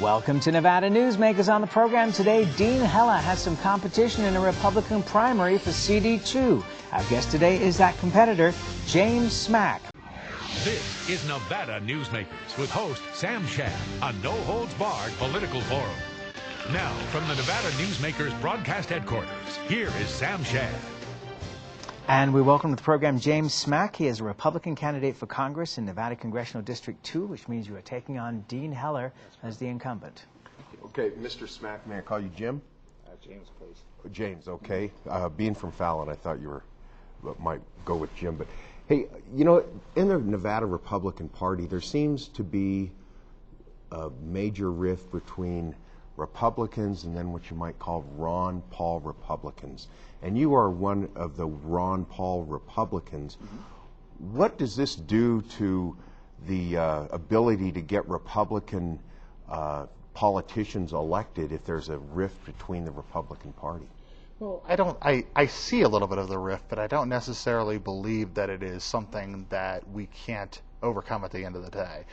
Welcome to Nevada Newsmakers. On the program today, Dean Heller has some competition in a Republican primary for CD2. Our guest today is that competitor, James Smack. This is Nevada Newsmakers with host Sam Shad, a no-holds-barred political forum. Now, from the Nevada Newsmakers broadcast headquarters, here is Sam Shad. And we welcome to the program James Smack. He is a Republican candidate for Congress in Nevada Congressional District 2, which means you are taking on Dean Heller as the incumbent. Okay, Mr. Smack, may I call you Jim? James, please. James, okay. Being from Fallon, I thought you might go with Jim. But hey, you know, in the Nevada Republican Party, there seems to be a major rift between Republicans and then what you might call Ron Paul Republicans. And you are one of the Ron Paul Republicans. Mm-hmm. What does this do to the ability to get Republican politicians elected if there's a rift between the Republican Party? Well, I see a little bit of the rift, but I don't necessarily believe that it is something that we can't overcome at the end of the day.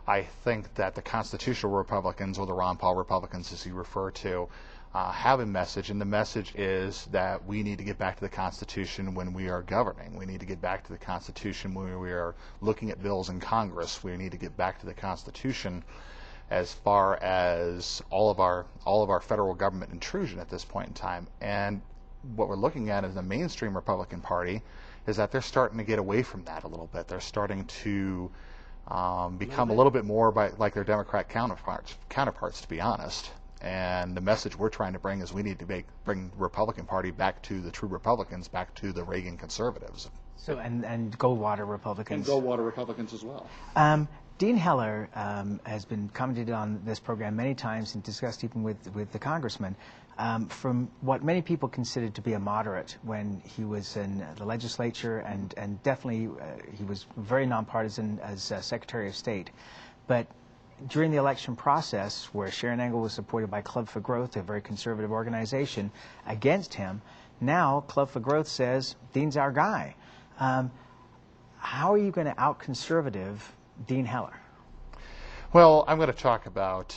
I think that the constitutional Republicans, or the Ron Paul Republicans as you refer to, have a message, and the message is that we need to get back to the Constitution when we are governing. We need to get back to the Constitution when we are looking at bills in Congress. We need to get back to the Constitution as far as all of our federal government intrusion at this point in time. And what we're looking at as the mainstream Republican Party is that they're starting to get away from that a little bit. They're starting to become a little bit more like their Democrat counterparts, to be honest. And the message we're trying to bring is we need to bring the Republican Party back to the true Republicans, back to the Reagan conservatives. So and Goldwater Republicans. And Goldwater Republicans as well. Dean Heller has been commented on this program many times and discussed even with the congressman from what many people considered to be a moderate when he was in the legislature, and definitely he was very nonpartisan as Secretary of State. But during the election process, where Sharon Engel was supported by Club for Growth, a very conservative organization, against him, now Club for Growth says, Dean's our guy. How are you going to out-conservative Dean Heller? Well, I'm going to talk about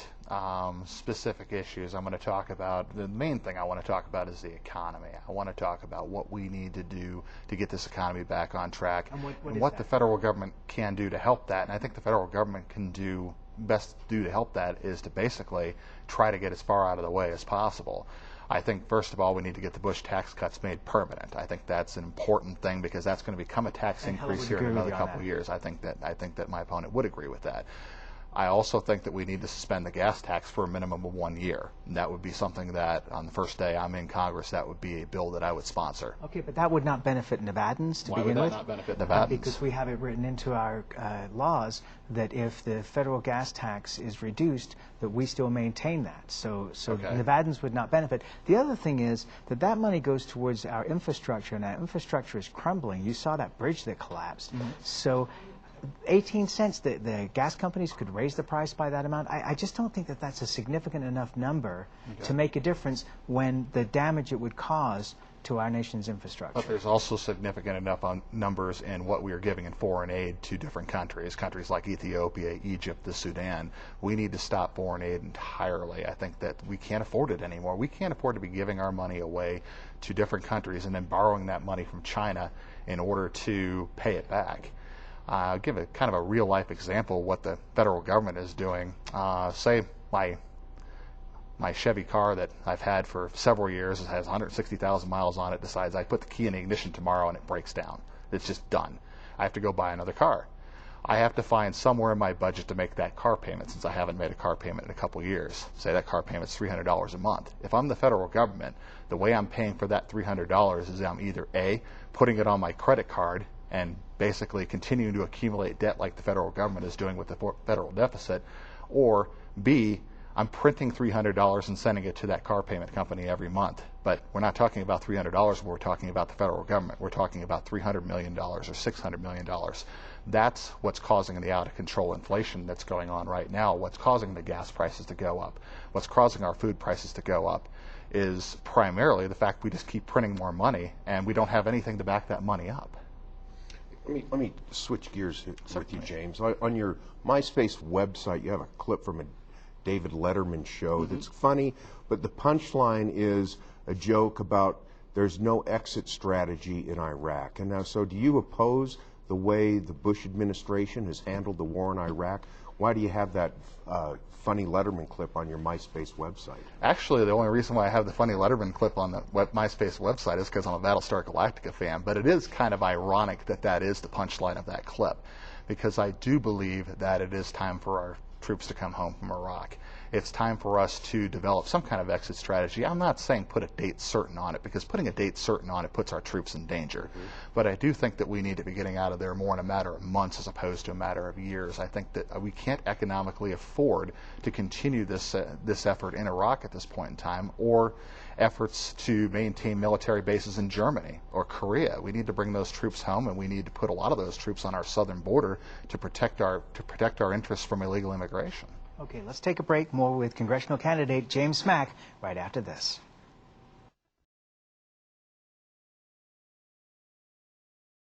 specific issues. I'm going to talk about, the main thing I want to talk about is the economy. I want to talk about what we need to do to get this economy back on track, and what the federal government can do to help that. And I think the federal government can best do to help that is to basically try to get as far out of the way as possible. I think, first of all, we need to get the Bush tax cuts made permanent. I think that's an important thing because that's going to become a tax increase here in another couple of years. I think that my opponent would agree with that. I also think that we need to suspend the gas tax for a minimum of 1 year. And that would be something that, on the first day I'm in Congress, that would be a bill that I would sponsor. Okay, but that would not benefit Nevadans to begin with? Why would that not benefit Nevadans? Because we have it written into our laws that if the federal gas tax is reduced, that we still maintain that. So okay. Nevadans would not benefit. The other thing is that money goes towards our infrastructure, and our infrastructure is crumbling. You saw that bridge that collapsed. Mm-hmm. So 18 cents, the gas companies could raise the price by that amount. I just don't think that that's a significant enough number to make a difference when the damage it would cause to our nation's infrastructure. But there's also significant enough numbers in what we are giving in foreign aid to different countries like Ethiopia, Egypt, the Sudan. We need to stop foreign aid entirely. I think that we can't afford it anymore. We can't afford to be giving our money away to different countries and then borrowing that money from China in order to pay it back. I'll give a kind of a real-life example of what the federal government is doing. Say my Chevy car that I've had for several years, it has 160,000 miles on it, decides I put the key in the ignition tomorrow and it breaks down. It's just done. I have to go buy another car. I have to find somewhere in my budget to make that car payment, since I haven't made a car payment in a couple years. Say that car payment's $300 a month. If I'm the federal government, the way I'm paying for that $300 is I'm either A, putting it on my credit card and basically continuing to accumulate debt like the federal government is doing with the federal deficit, or B, I'm printing $300 and sending it to that car payment company every month. But we're not talking about $300 when we're talking about the federal government. We're talking about $300 million or $600 million. That's what's causing the out-of-control inflation that's going on right now. What's causing the gas prices to go up, what's causing our food prices to go up, is primarily the fact we just keep printing more money and we don't have anything to back that money up. Let me switch gears with you, James. On your MySpace website, you have a clip from a David Letterman show that's funny, but the punchline is a joke about there's no exit strategy in Iraq. And now, so do you oppose the way the Bush administration has handled the war in Iraq? Why do you have that funny Letterman clip on your MySpace website? Actually, the only reason why I have the funny Letterman clip on the MySpace website is because I'm a Battlestar Galactica fan, but it is kind of ironic that that is the punchline of that clip, because I do believe that it is time for our troops to come home from Iraq. It's time for us to develop some kind of exit strategy. I'm not saying put a date certain on it, because putting a date certain on it puts our troops in danger. But I do think that we need to be getting out of there more in a matter of months as opposed to a matter of years. I think that we can't economically afford to continue this effort in Iraq at this point in time, or efforts to maintain military bases in Germany or Korea. We need to bring those troops home, and we need to put a lot of those troops on our southern border to protect our interests from illegal immigration. Okay, let's take a break. More with congressional candidate James Smack right after this.